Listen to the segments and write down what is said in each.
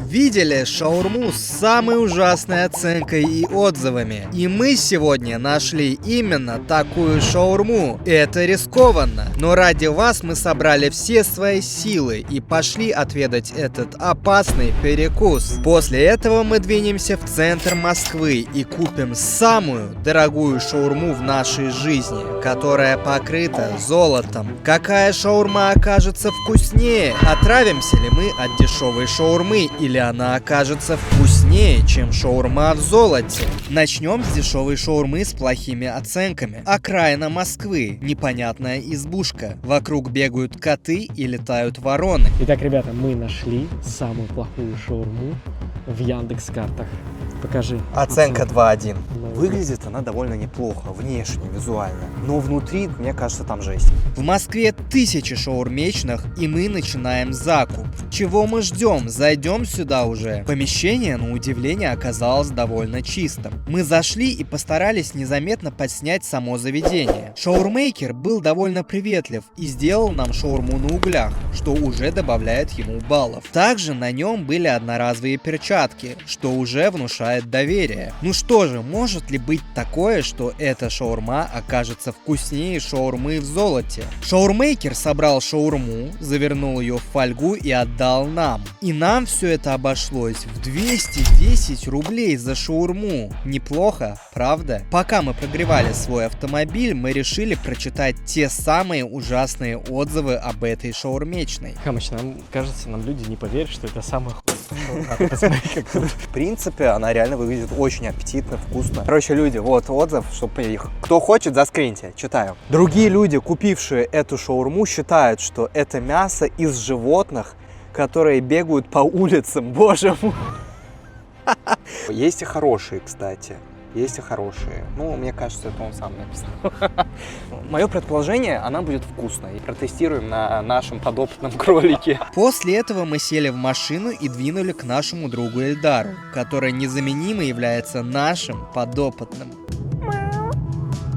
Видели шаурму с самой ужасной оценкой и отзывами. И мы сегодня нашли именно такую шаурму. Это рискованно, но ради вас мы собрали все свои силы и пошли отведать этот опасный перекус. После этого мы двинемся в центр Москвы и купим самую дорогую шаурму в нашей жизни, которая покрыта золотом. Какая шаурма окажется вкуснее? Отравимся ли мы от дешевой шаурмы или она окажется вкуснее, чем шаурма в золоте? Начнем с дешевой шаурмы с плохими оценками. Окраина Москвы. Непонятная избушка. Вокруг бегают коты и летают вороны. Итак, ребята, мы нашли самую плохую шаурму в Яндекс.Картах. Покажи. Оценка 2.1. Выглядит она довольно неплохо, внешне, визуально. Но внутри, мне кажется, там жесть. В Москве тысячи шаурмечных, и мы начинаем закуп. Чего мы ждем? Зайдем сюда уже. Помещение, на удивление, оказалось довольно чистым. Мы зашли и постарались незаметно подснять само заведение. Шаурмейкер был довольно приветлив и сделал нам шаурму на углях, что уже добавляет ему баллов. Также на нем были одноразовые перчатки, что уже внушает доверие. Ну что же, может ли быть такое, что эта шаурма окажется вкуснее шаурмы в золоте? Шаурмейкер собрал шаурму, завернул ее в фольгу и отдал нам. И нам все это обошлось в 210 рублей за шаурму. Неплохо, правда? Пока мы прогревали свой автомобиль, мы решили прочитать те самые ужасные отзывы об этой шаурмечной. Хамыч, нам кажется, нам люди не поверят, что это самая хуйня. В принципе, она реально выглядит очень аппетитно, вкусно. Короче, люди, вот отзыв, чтобы их... Кто хочет, заскриньте, читаю. Другие люди, купившие эту шаурму, считают, что это мясо из животных, которые бегают по улицам. Боже мой. Есть и хорошие, кстати. Есть и хорошие. Ну, мне кажется, это он сам написал. Мое предположение, она будет вкусной. Протестируем на нашем подопытном кролике. После этого мы сели в машину и двинули к нашему другу Эльдару, который незаменимо является нашим подопытным.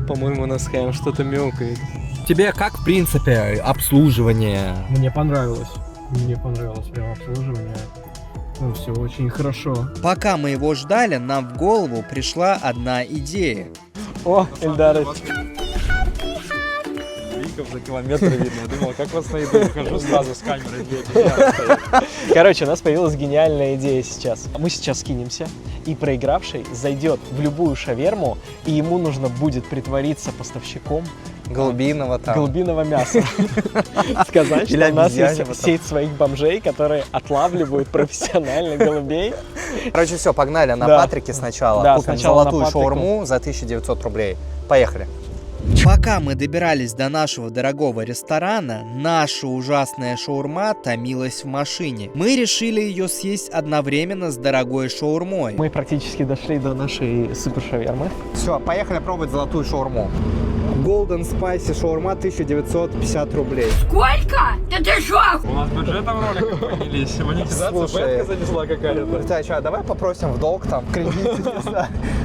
По-моему, у нас Хэм что-то мяукает. Тебе как, в принципе, обслуживание? Мне понравилось. Мне понравилось прям обслуживание. Ну, все очень хорошо. Пока мы его ждали, нам в голову пришла одна идея. О, Эльдар. За километр видно. Я думал, как вас найду, ухожу сразу с камерой. Короче, у нас появилась гениальная идея сейчас. Мы сейчас скинемся, и проигравший зайдет в любую шаверму, и ему нужно будет притвориться поставщиком голубиного мяса. Сказать, что у нас есть сеть своих бомжей, которые отлавливают профессиональных голубей. Короче, все, погнали на Патрике сначала. Да, купим сначала золотую на Патрику. шаурму за 1900 рублей. Поехали. Пока мы добирались до нашего дорогого ресторана, наша ужасная шаурма томилась в машине. Мы решили ее съесть одновременно с дорогой шаурмой. Мы практически дошли до нашей супершавермы. Все, поехали пробовать золотую шаурму. Golden Spicy шаурма 1950 рублей. Сколько? Да ты шо? У нас бюджетом роликов поднялись. Монетизация Слушай, бетка занесла какая-то. Ты что, давай попросим в долг там, кредит,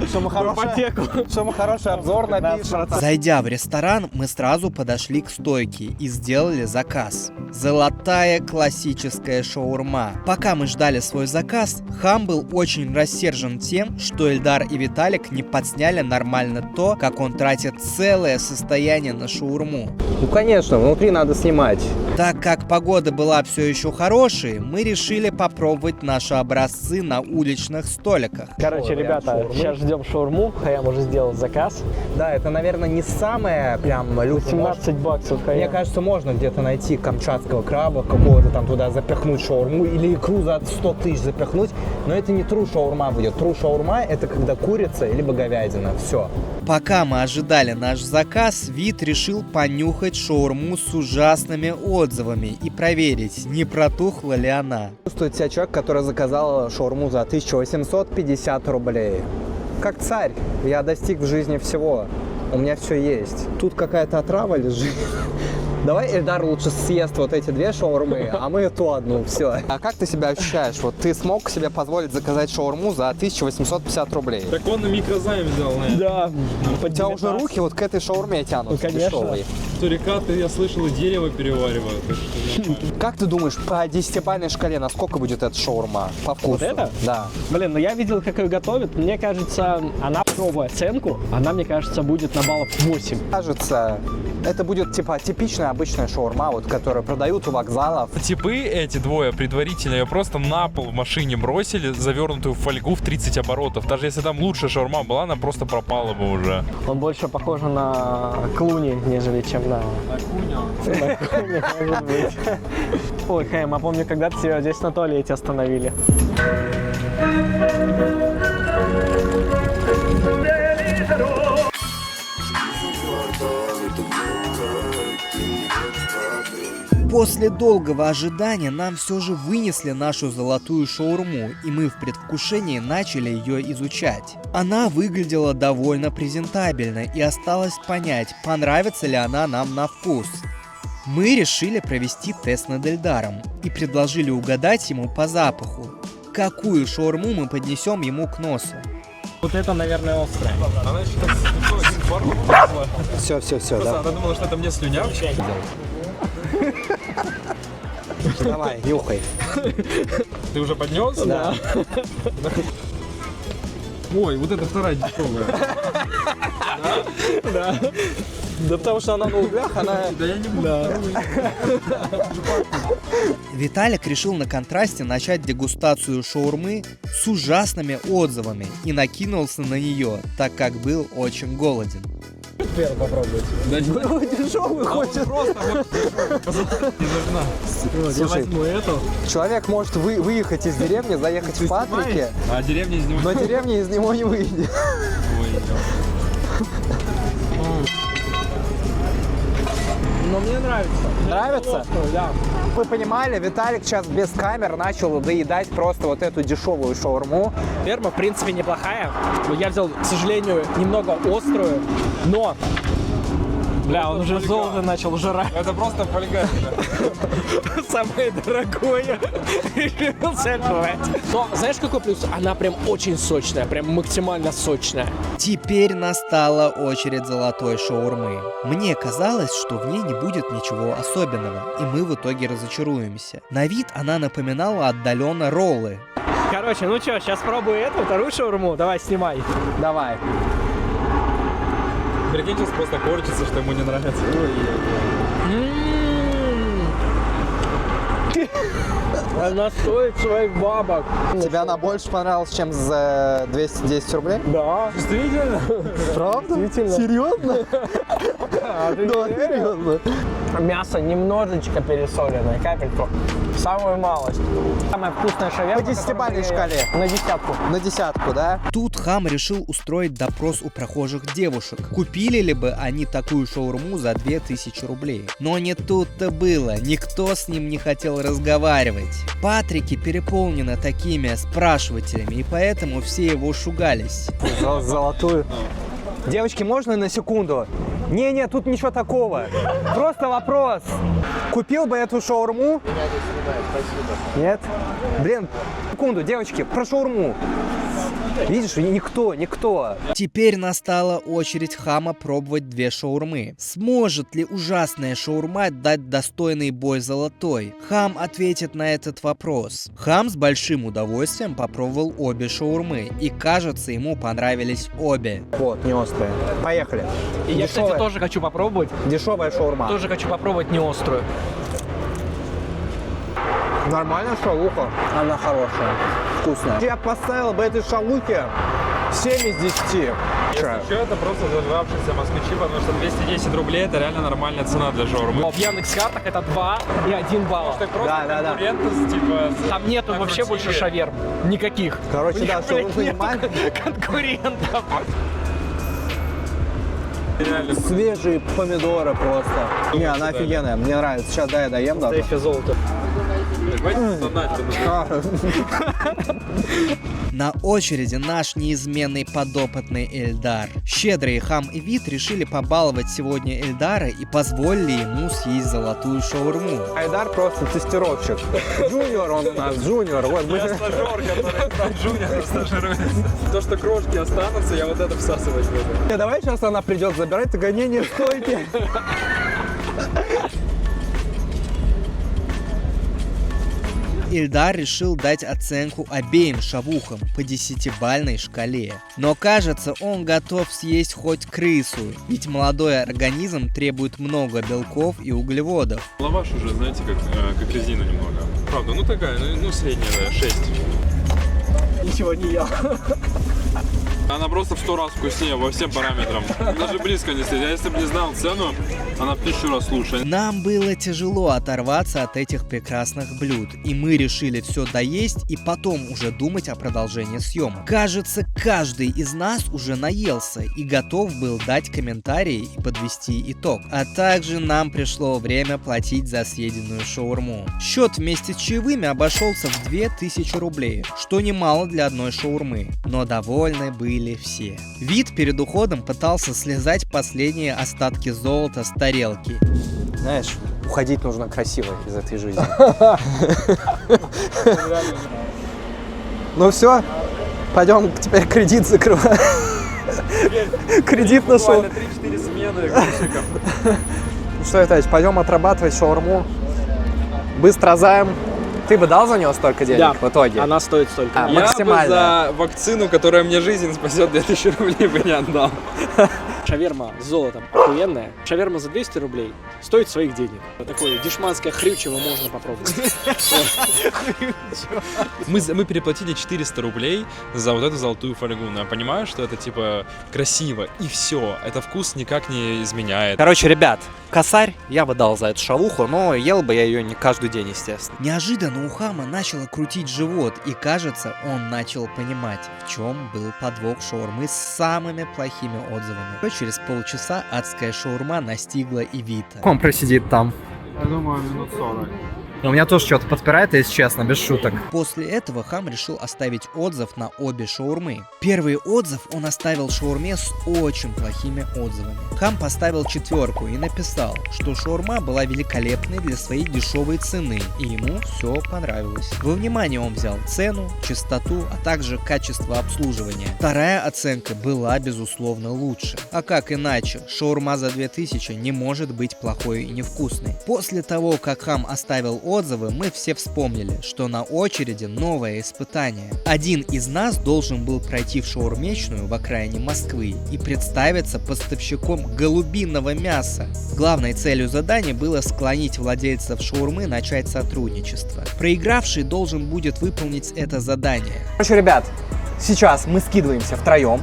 чтобы мы хороший обзор напишем. Зайдя в ресторан, мы сразу подошли к стойке и сделали заказ. Золотая классическая шаурма. Пока мы ждали свой заказ, Хам был очень рассержен тем, что Эльдар и Виталик не подсняли нормально то, как он тратит целое состояние на шаурму. Ну, конечно, внутри надо снимать. Так как погода была все еще хорошей, мы решили попробовать наши образцы на уличных столиках. Короче, ребята, сейчас ждем шаурму. Хаям уже сделал заказ. Да, это, наверное, не самое прям лютое. 17 баксов, Мне Хаям. кажется, можно где-то найти камчатского краба, какого-то там туда запихнуть шаурму или икру за 100 тысяч запихнуть, но это не тру шаурма будет. Тру шаурма — это когда курица либо говядина. Все. Пока мы ожидали наш заказ, Вит решил понюхать шаурму с ужасными отзывами и проверить, не протухла ли она. Чувствует себя человек, который заказал шаурму за 1850 рублей. Как царь, я достиг в жизни всего. У меня все есть. Тут какая-то отрава лежит. Давай Эльдар лучше съест вот эти две шаурмы, а мы эту одну, все. А как ты себя ощущаешь? Вот ты смог себе позволить заказать шаурму за 1850 рублей? Так он на микрозайм взял, наверное. Да. У тебя уже руки вот к этой шаурме тянут, Ну, конечно. дешевой. Сурикаты, я слышал, и дерево переваривают. так что нормально. Как ты думаешь, по 10-бальной шкале насколько будет эта шаурма по вкусу? Вот это? Да. Блин, ну я видел, как ее готовят. Мне кажется, она пробуя оценку, она, мне кажется, будет на баллов 8. Кажется, это будет типа типичная обычная шаурма, вот, которую продают у вокзалов. Типы эти двое предварительно ее просто на пол в машине бросили, завернутую в фольгу в 30 оборотов. Даже если там лучшая шаурма была, она просто пропала бы уже. Он больше похож на Клуни, нежели чем на... На Куни, может быть. Ой, Хэм, а помню, когда-то тебя здесь на туалете остановили. После долгого ожидания нам все же вынесли нашу золотую шаурму, и мы в предвкушении начали ее изучать. Она выглядела довольно презентабельно, и осталось понять, понравится ли она нам на вкус. Мы решили провести тест над Эльдаром и предложили угадать ему по запаху, какую шаурму мы поднесем ему к носу. Вот это, наверное, острое. Она еще так один пару принесла. Все, да. Она думала, что это мне слюнявчик. Давай, нюхай. Ты уже поднес? Да. Ой, вот это вторая дешевая. Да потому что она на углях, она... Да я не буду. Виталик решил на контрасте начать дегустацию шаурмы с ужасными отзывами и накинулся на нее, так как был очень голоден. Первый попробовать. Да не Дешевый хочет. просто вот не нужна. Слушай, возьму эту. человек может выехать из деревни, заехать в Патрики, А деревня из него но деревня из него не выйдет. Ой, Но мне нравится. Нравится? Острую, да. Вы понимали, Виталик сейчас без камер начал доедать просто вот эту дешевую шаурму. Ферма, в принципе, неплохая. Я взял, к сожалению, немного острую, но... Бля, он уже золото начал жрать. Это просто фольга. Самое дорогое. Решился жрать. Но знаешь, какой плюс? Она прям очень сочная, прям максимально сочная. Теперь настала очередь золотой шаурмы. Мне казалось, что в ней не будет ничего особенного, и мы в итоге разочаруемся. На вид она напоминала отдаленно роллы. Короче, ну чё, сейчас пробую эту, вторую шаурму. Давай, снимай. Давай. Прикинь, сейчас просто корчится, что ему не нравится. Она стоит своих бабок. Тебе она больше понравилась, чем за 210 рублей? Да. Действительно? Правда? Действительно. Серьезно? Да, серьезно. Мясо немножечко пересоленное, капельку. Самую малость. Самая вкусная шаверма. По 10-бальной которую я шкале. ел. На десятку. На десятку, да? Тут Хам решил устроить допрос у прохожих девушек. Купили ли бы они такую шаурму за 2000 рублей? Но не тут-то было. Никто с ним не хотел разговаривать. Патрики переполнены такими спрашивателями, и поэтому все его шугались. Золотую. Девочки, можно на секунду? Не, тут ничего такого. Просто вопрос. Купил бы эту шаурму? Нет? Блин, секунду, девочки, про шаурму. Видишь, никто. Теперь настала очередь Хама пробовать две шаурмы. Сможет ли ужасная шаурма дать достойный бой золотой? Хам ответит на этот вопрос. Хам с большим удовольствием попробовал обе шаурмы, и кажется, ему понравились обе. Вот, не острая. Поехали. И я, кстати, тоже хочу попробовать. Дешевая шаурма. Тоже хочу попробовать не острую. Нормальная шавуха. Она хорошая. Вкусная. Я поставил бы этой шавухе 7 из 10. Еще это просто зажравшиеся москвичи, потому что 210 рублей это реально нормальная цена для шаурмы. В Яндекс.Картах это 2 и 1 балл. Так просто Да. конкурентность, типа... Там нету вообще накрутили. больше шаверм. Никаких. Короче, У них, да, чтобы вы блядь, нету понимали. конкурентов. Реально. Свежие помидоры просто. Не, она офигенная. Мне нравится. Сейчас я доем даже. Настоящее золото. Давайте донать. На очереди наш неизменный подопытный Эльдар. Щедрые Хам и Вит решили побаловать сегодня Эльдара и позволили ему съесть золотую шаурму. Айдар просто тестировщик. Джуниор он у нас, джуниор. Вот мы... Я стажер, который джуниор стажируется. То, что крошки останутся, я вот это всасывать буду. Давай сейчас она придет забирать, такая, не, стойте. Ильдар решил дать оценку обеим шавухам по 10-бальной шкале. Но кажется, он готов съесть хоть крысу, ведь молодой организм требует много белков и углеводов. Лаваш уже, знаете, как резина немного. Правда, ну такая, ну средняя, 6. Ничего не ел. Она просто в 100 раз вкуснее по всем параметрам. Даже близко не стоит. Я если бы не знал цену, она в 1000 раз лучше. Нам было тяжело оторваться от этих прекрасных блюд, и мы решили все доесть и потом уже думать о продолжении съемок. Кажется, каждый из нас уже наелся и готов был дать комментарии и подвести итог. А также нам пришло время платить за съеденную шаурму. Счет вместе с чаевыми обошелся в 2000 рублей, что немало для одной шаурмы, но довольны были все. Вид перед уходом пытался слезать последние остатки золота с тарелки. Знаешь, уходить нужно красиво из этой жизни. Ну все, пойдем теперь кредит закрывать. Кредит нашел. 3-4 смены грузчиков. Ну что, Виталич, пойдем отрабатывать шаурму. Быстро займ. Ты бы дал за него столько денег Да, в итоге? она стоит столько. Максимально. Я бы за вакцину, которая мне жизнь спасет, 2000 рублей бы не отдал. Шаверма с золотом охуенная. Шаверма за 200 рублей стоит своих денег. Вот такое дешманское хрючево можно попробовать. Мы переплатили 400 рублей за вот эту золотую фольгу. Но я понимаю, что это типа красиво. И все. Это вкус никак не изменяет. Короче, ребят, косарь я бы дал за эту шавуху, но ел бы я ее не каждый день, естественно. Неожиданно у Хама начало крутить живот, и кажется, он начал понимать, в чем был подвох шаурмы с самыми плохими отзывами. Но через полчаса адская шаурма настигла и Вита. Он просидит там. Я думаю, минут 40. У меня тоже что-то подпирает, если честно, без шуток. После этого Хам решил оставить отзыв на обе шаурмы. Первый отзыв он оставил шаурме с очень плохими отзывами. Хам поставил 4 и написал, что шаурма была великолепной для своей дешевой цены, и ему все понравилось. Во внимание он взял цену, чистоту, а также качество обслуживания. Вторая оценка была безусловно лучше. А как иначе, шаурма за 2000 не может быть плохой и невкусной. После того, как Хам оставил отзывы, мы все вспомнили, что на очереди новое испытание. Один из нас должен был пройти в шаурмечную в окраине Москвы и представиться поставщиком голубиного мяса. Главной целью задания было склонить владельцев шаурмы начать сотрудничество. Проигравший должен будет выполнить это задание. Короче, ребят, сейчас мы скидываемся втроем.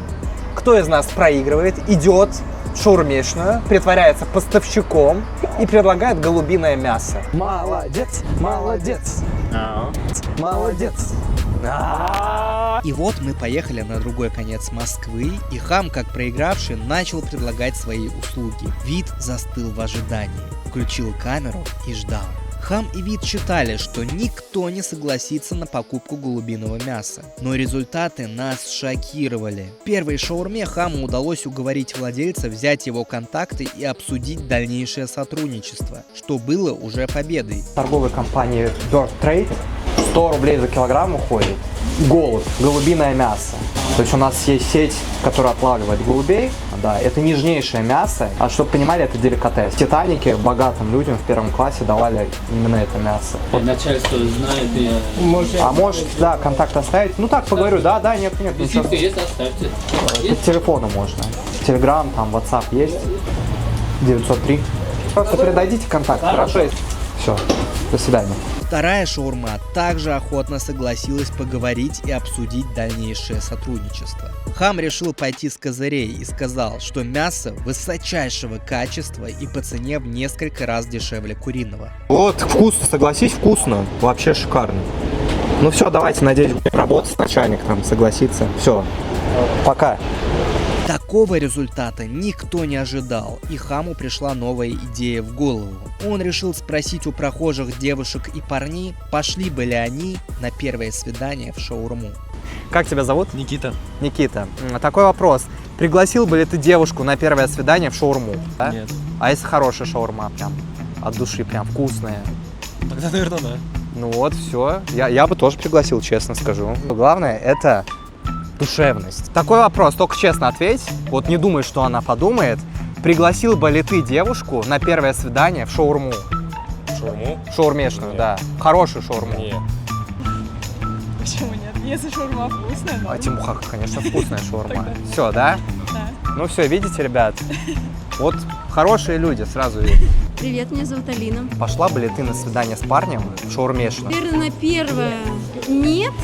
Кто из нас проигрывает, идет в шаурмечную, притворяется поставщиком и предлагает голубиное мясо. Молодец, молодец, молодец. И вот мы поехали на другой конец Москвы, и Хам, как проигравший, начал предлагать свои услуги. Вид застыл в ожидании, включил камеру и ждал. Хам и Вид считали, что никто не согласится на покупку голубиного мяса. Но результаты нас шокировали. В первой шаурме Хаму удалось уговорить владельца взять его контакты и обсудить дальнейшее сотрудничество, что было уже победой. Торговой компании Bird Trade 100 рублей за килограмм уходит. Голубь, голубиное мясо. То есть у нас есть сеть, которая отлавливает голубей. Да, это нежнейшее мясо. А чтобы понимали, это деликатес. В Титанике богатым людям в 1 классе давали именно это мясо. Вот. Начальство знает и... Может, да, контакт оставить. Ну так, поговорю, да, нет, ничего. Визитка есть, оставьте. По телефону можно. Телеграм, там, WhatsApp есть. 903. Просто передадите контакт, хорошо? Все, до свидания. Вторая шаурма также охотно согласилась поговорить и обсудить дальнейшее сотрудничество. Хам решил пойти с козырей и сказал, что мясо высочайшего качества и по цене в несколько раз дешевле куриного. Вот, вкусно, согласись, вкусно. Вообще шикарно. Ну все, давайте, надеюсь, будем работать с начальником, согласиться. Все, пока. Такого результата никто не ожидал, и Хаму пришла новая идея в голову. Он решил спросить у прохожих девушек и парней, пошли бы ли они на первое свидание в шаурму. Как тебя зовут? Никита. Никита. Такой вопрос. Пригласил бы ли ты девушку на первое свидание в шаурму? Да? Нет. А если хорошая шаурма, прям от души, прям вкусная? Тогда, наверное, да. Ну вот, все. Я бы тоже пригласил, честно скажу. Главное, это душевность. Такой вопрос, только честно ответь. Вот не думай, что она подумает. Пригласил бы ли ты девушку на первое свидание в шаурму? Шаурму? Шаурмечную, Нет. да. Хорошую шаурму. Нет. Если шаурма вкусная, А да. Тимуха, конечно, вкусная шаурма. Все, да? Да. Ну все, видите, ребят? Вот хорошие люди, сразу видно. Привет, меня зовут Алина. Пошла бы ли ты на свидание с парнем в шаурмешную? Наверное, на первое нет,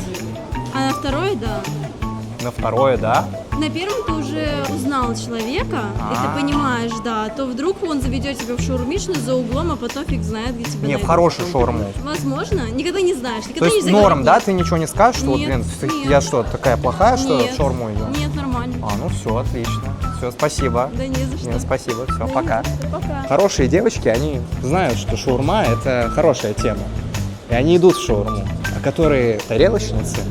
а на второе да. На второе, да? На первом ты уже узнал человека, и А. ты понимаешь, да, то вдруг он заведет тебя в шаурмичную за углом, а потом фиг знает, где тебя Не, в найдут. хорошую шаурму. Возможно, никогда не знаешь, То никогда есть нельзя норм, да? говорить. Ты ничего не скажешь, что вот, Нет, блин, нет. я что, такая плохая, что Нет. в шаурму идем? Нет, нормально. А, ну все, отлично. Все, спасибо. Да не за что. Нет, спасибо, все, Да не пока. за что. Пока. Хорошие девочки, они знают, что шаурма – это хорошая тема. И они идут в шаурму. А которые тарелочницы,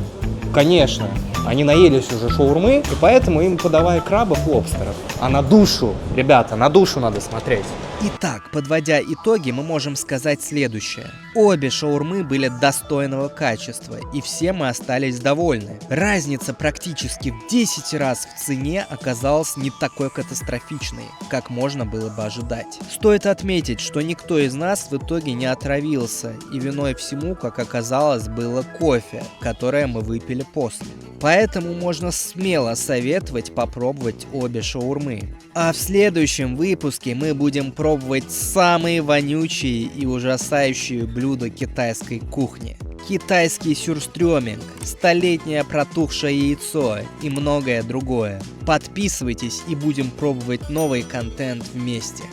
конечно, они наелись уже шаурмы, и поэтому им подавай крабов, лобстеров. А на душу, ребята, на душу надо смотреть. Итак, подводя итоги, мы можем сказать следующее. Обе шаурмы были достойного качества, и все мы остались довольны. Разница практически в 10 раз в цене оказалась не такой катастрофичной, как можно было бы ожидать. Стоит отметить, что никто из нас в итоге не отравился, и виной всему, как оказалось, было кофе, которое мы выпили после. Поэтому можно смело советовать попробовать обе шаурмы. А в следующем выпуске мы будем пробовать самые вонючие и ужасающие блюда китайской кухни. Китайский сюрстрёминг, столетнее протухшее яйцо и многое другое. Подписывайтесь и будем пробовать новый контент вместе.